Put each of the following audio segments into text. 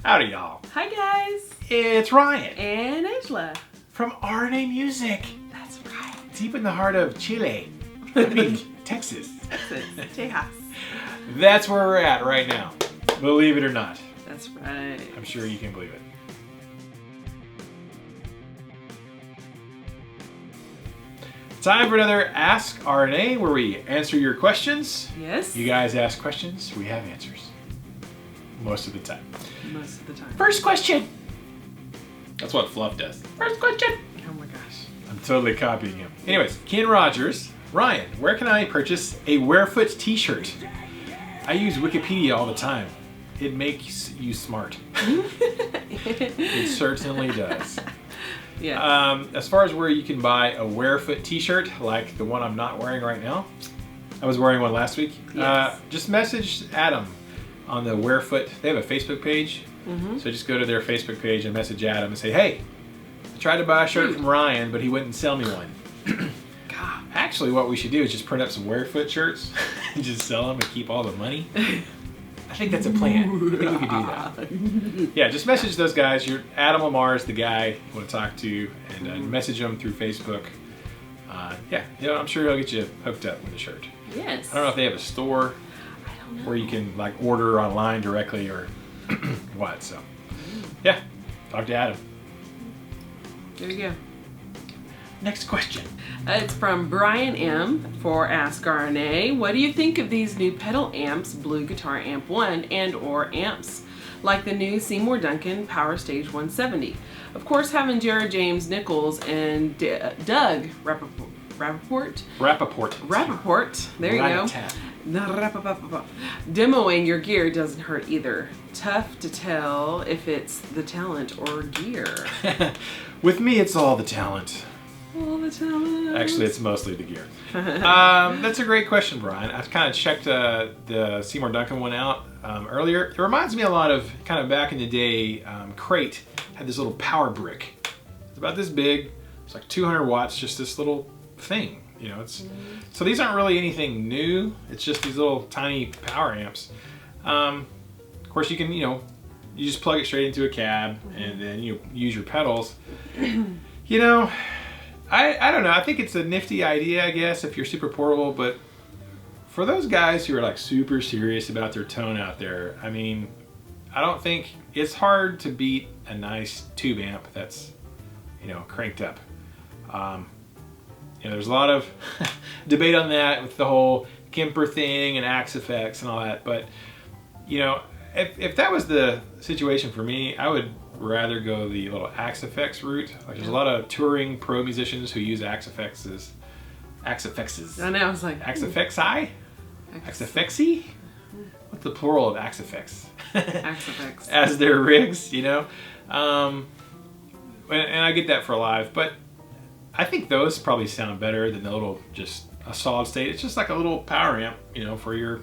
Howdy, y'all. Hi, guys. It's Ryan. And Angela. From RNA Music. That's right. Deep in the heart of Chile. I mean, Texas. Texas. That's where we're at right now. Believe it or not. That's right. I'm sure you can believe it. Time for another Ask RNA, where we answer your questions. Yes. You guys ask questions, we have answers. Most of the time. Most of the time. First question. That's what Fluff does. First question. Oh my gosh. I'm totally copying him. Anyways, Ken Rogers. Ryan, where can I purchase a Werefoot t-shirt? I use Wikipedia all the time. It makes you smart. It certainly does. Yeah. As far as where you can buy a Werefoot t-shirt, like the one I'm not wearing right now, I was wearing one last week. Yes. Just message Adam on the Werefoot. They have a Facebook page. Mm-hmm. So just go to their Facebook page and message Adam and say, hey, I tried to buy a shirt from Ryan, but he wouldn't sell me one. God. Actually, what we should do is just print up some Werefoot shirts and just sell them and keep all the money. I think that's a plan. I think we could do that. Yeah, just message those guys. Adam Lamar is the guy you want to talk to, and message them through Facebook. I'm sure he'll get you hooked up with a shirt. Yes. I don't know if they have a store where you can like order online directly or what. So, yeah, talk to Adam. There you go. Next question. It's from Brian M. for Ask RNA. What do you think of these new pedal amps, BluGuitar Amp1 and/or amps like the new Seymour Duncan Power Stage 170? Of course, having Jared James Nichols and Doug Rappaport. There you go. Demoing your gear doesn't hurt either. Tough to tell if it's the talent or gear. With me, it's all the talent. All the talent. Actually, it's mostly the gear. That's a great question, Brian. I kind of checked the Seymour Duncan one out earlier. It reminds me a lot of kind of back in the day, Crate had this little power brick. It's about this big. It's like 200 watts, just this little thing. You know, so these aren't really anything new. It's just these little tiny power amps. Of course, you can, you just plug it straight into a cab and then you use your pedals. I don't know. I think it's a nifty idea, I guess, if you're super portable, but for those guys who are like super serious about their tone out there, I mean, I don't think it's hard to beat a nice tube amp that's, cranked up. There's a lot of debate on that with the whole Kemper thing and Axe effects and all that, but if that was the situation for me, I would rather go the little Axe effects route. Like there's a lot of touring pro musicians who use Axe effects. I know, I was like Axe effects-y? Axe effects-y? What's the plural of Axe effects? Axe effects. As their rigs, and I get that for live, but I think those probably sound better than the little, just a solid state. It's just like a little power amp, for your,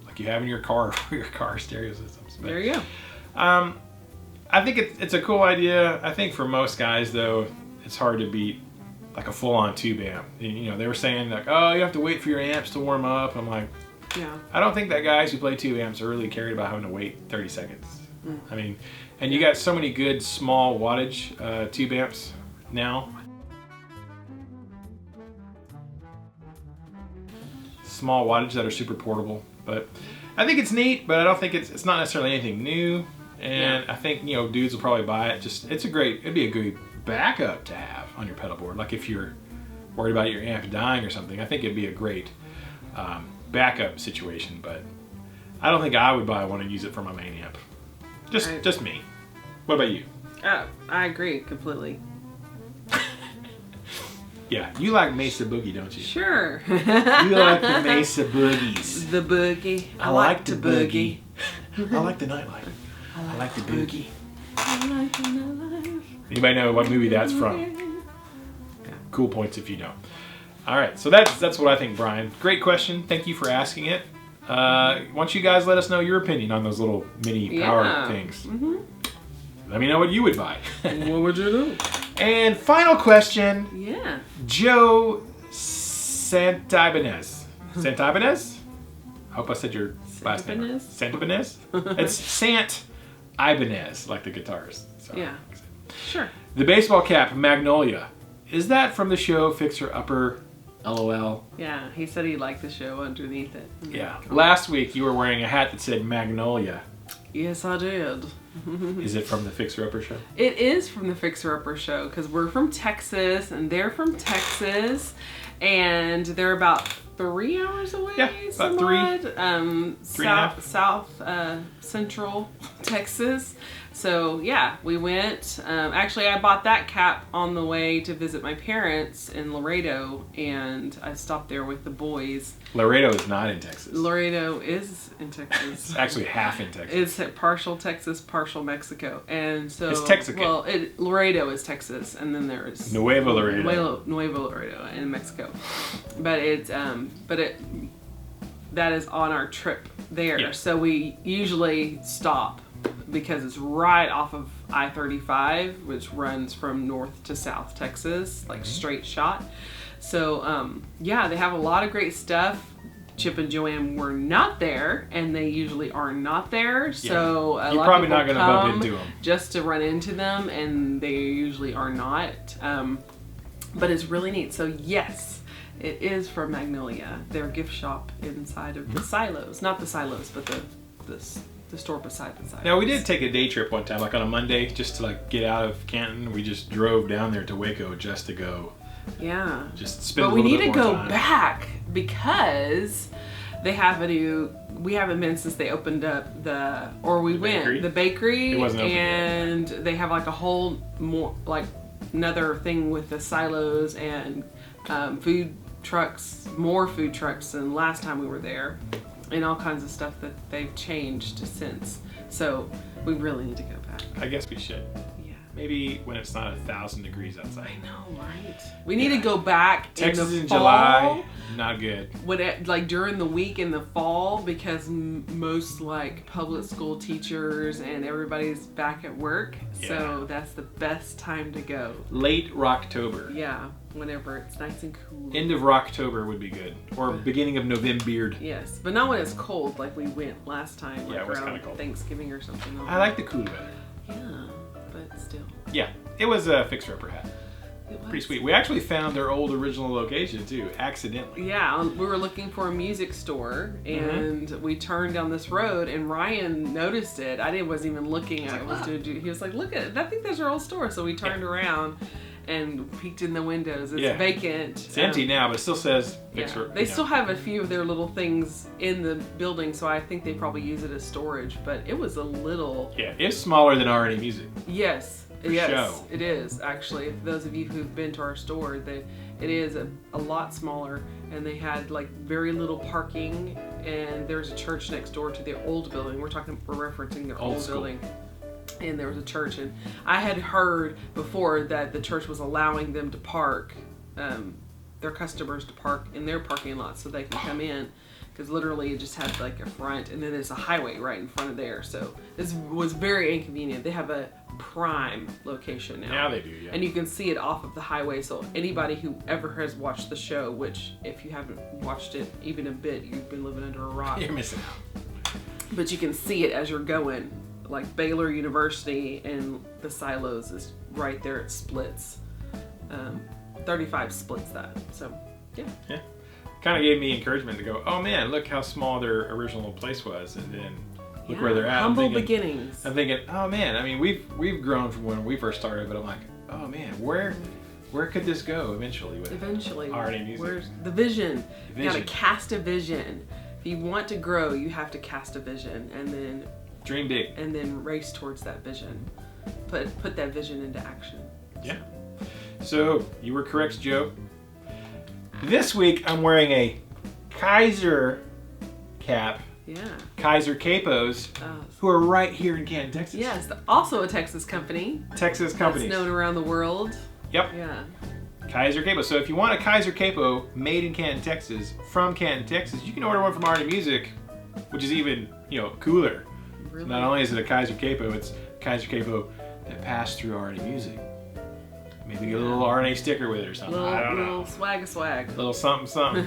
like you have in your car, for your car stereo systems. But, there you go. I think it's a cool idea. I think for most guys, though, it's hard to beat like a full-on tube amp. They were saying like, oh, you have to wait for your amps to warm up. I'm like, yeah. I don't think that guys who play tube amps are really cared about having to wait 30 seconds. I mean, and you got so many good small wattage tube amps now. Small wattage that are super portable, but I think it's neat, but I don't think it's not necessarily anything new. And I think dudes will probably buy it. It'd be a good backup to have on your pedal board. Like if you're worried about your amp dying or something, I think it'd be a great backup situation. But I don't think I would buy one and use it for my main amp. Just me. What about you? I agree completely. Yeah, you like Mesa Boogie, don't you? Sure. You like the Mesa Boogies. The boogie. I like the boogie. I like the nightlife. I like the boogie. I like the nightlife. Anybody know what movie that's from? Yeah. Cool points if you know. All right, so that's what I think, Brian. Great question. Thank you for asking it. Why don't you guys let us know your opinion on those little mini power things. Mm-hmm. Let me know what you would buy. What would you do? And final question. Yeah. Joe Santibanez. Santibanez? I hope I said your last name. Santibanez? It's Sant Ibanez, like the guitarist. So. Yeah. Sure. The baseball cap, Magnolia. Is that from the show Fixer Upper? LOL. Yeah, he said he liked the show underneath it. Yeah. Last week you were wearing a hat that said Magnolia. Yes, I did. Is it from the Fixer Upper show? It is from the Fixer Upper show because we're from Texas and they're from Texas, and they're about 3 hours away. Yeah, about south central Texas. So yeah, we went. Actually, I bought that cap on the way to visit my parents in Laredo, and I stopped there with the boys. Laredo is not in Texas. Laredo is in Texas. It's actually half in Texas. It's partial Texas, partial Mexico, and so it's Texican. Well, Laredo is Texas, and then there's Nuevo Laredo. Nuevo Laredo in Mexico, but that is on our trip there. Yeah. So we usually stop because it's right off of I-35, which runs from north to south Texas, like straight shot. So yeah, they have a lot of great stuff. Chip and Joanne were not there, and they usually are not there. So you're probably not going to bump into them just to run into them, and they usually are not. But it's really neat. So yes, it is from Magnolia, their gift shop inside of the silos. Not the silos, but the store beside the silos. Now, we did take a day trip one time, like on a Monday, just to like get out of Canton. We just drove down there to Waco just to go. Yeah. Just spend but a we little need bit to more go time. back because they have a new. We haven't been since they opened up the bakery. It wasn't open yet. And they have like a whole more like another thing with the silos and food trucks, more food trucks than last time we were there, and all kinds of stuff that they've changed since. So we really need to go back. I guess we should. Yeah. Maybe when it's not 1,000 degrees outside. I know, right? We need to go back Texas in the in fall. July, not good. When it, like during the week in the fall, because most like public school teachers and everybody's back at work, so that's the best time to go. Late Rocktober. Yeah, whenever it's nice and cool. End of Rocktober would be good, or beginning of November. Yes, but not when it's cold like we went last time. Yeah, like it was around kinda cold. Thanksgiving or something. I like the cool weather. Yeah, but still. Yeah, it was a Fixer Upper hat. It was. Pretty sweet. We actually found their old original location too, accidentally. Yeah, we were looking for a music store, and we turned down this road, and Ryan noticed it. I wasn't even looking. He was like, "Look at it! I think that's our old store." So we turned around and peeked in the windows. It's vacant. It's empty now, but it still says Fixer. They still have a few of their little things in the building, so I think they probably use it as storage. But it was a little. Yeah, it's smaller than R&E Music. Yes. For yes, show. It is actually. For those of you who've been to our store, it is a lot smaller, and they had like very little parking, and there's a church next door to their old building. We're referencing their old building, and there was a church, and I had heard before that the church was allowing them to park, their customers to park in their parking lot so they can come in. Because literally it just had like a front, and then there's a highway right in front of there. So this was very inconvenient. They have a prime location now. Now they do, yeah. And you can see it off of the highway. So anybody who ever has watched the show, which if you haven't watched it even a bit, you've been living under a rock. You're missing out. But you can see it as you're going. Like Baylor University and the silos is right there. It splits. 35 splits that. So yeah. Yeah. Kind of gave me encouragement to go, oh man, look how small their original place was, and then look where they're at. Humble beginnings. I'm thinking, oh man, I mean, we've grown from when we first started, but I'm like, oh man, where could this go eventually with R&E Music? Where's the vision? You gotta cast a vision. If you want to grow, you have to cast a vision, and then dream big, and then race towards that vision. Put that vision into action. Yeah. So you were correct, Joe. This week I'm wearing a Kaiser cap. Yeah. Kaiser Capos, who are right here in Canton, Texas. Yes, also a Texas company. Texas company. That's known around the world. Yep. Yeah. Kaiser Capo. So if you want a Kaiser Capo made in Canton, Texas, from Canton, Texas, you can order one from R&E Music, which is even, cooler. Really? Not only is it a Kaiser Capo, it's a Kaiser Capo that passed through R&E Music. Maybe get a little R&A sticker with it or something. I don't know. Little swag. Little something.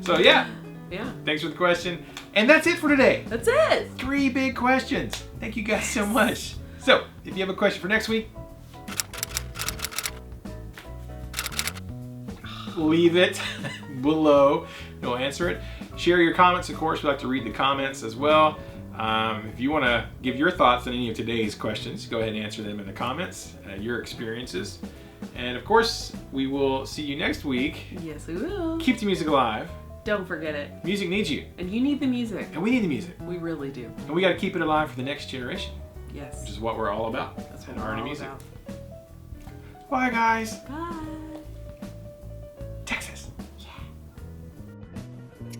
So yeah, Yeah. Thanks for the question. And that's it for today. That's it. 3 big questions. Thank you guys so much. So, if you have a question for next week, leave it below. We'll answer it. Share your comments, of course. We like to read the comments as well. If you want to give your thoughts on any of today's questions, go ahead and answer them in the comments, your experiences. And of course, we will see you next week. Yes, we will. Keep the music alive. Don't forget it. Music needs you. And you need the music. And we need the music. We really do. And we got to keep it alive for the next generation. Yes. Which is what we're all about. That's what in we're R&B all music. about. Bye, guys. Bye. Texas.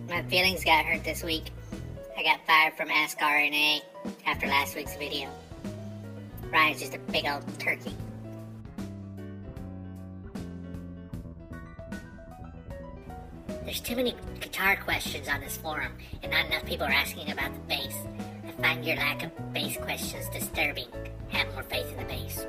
My feelings got hurt this week. I got fired from Ask RNA after last week's video. Ryan's just a big old turkey. There's too many guitar questions on this forum, and not enough people are asking about the bass. I find your lack of bass questions disturbing. Have more faith in the bass.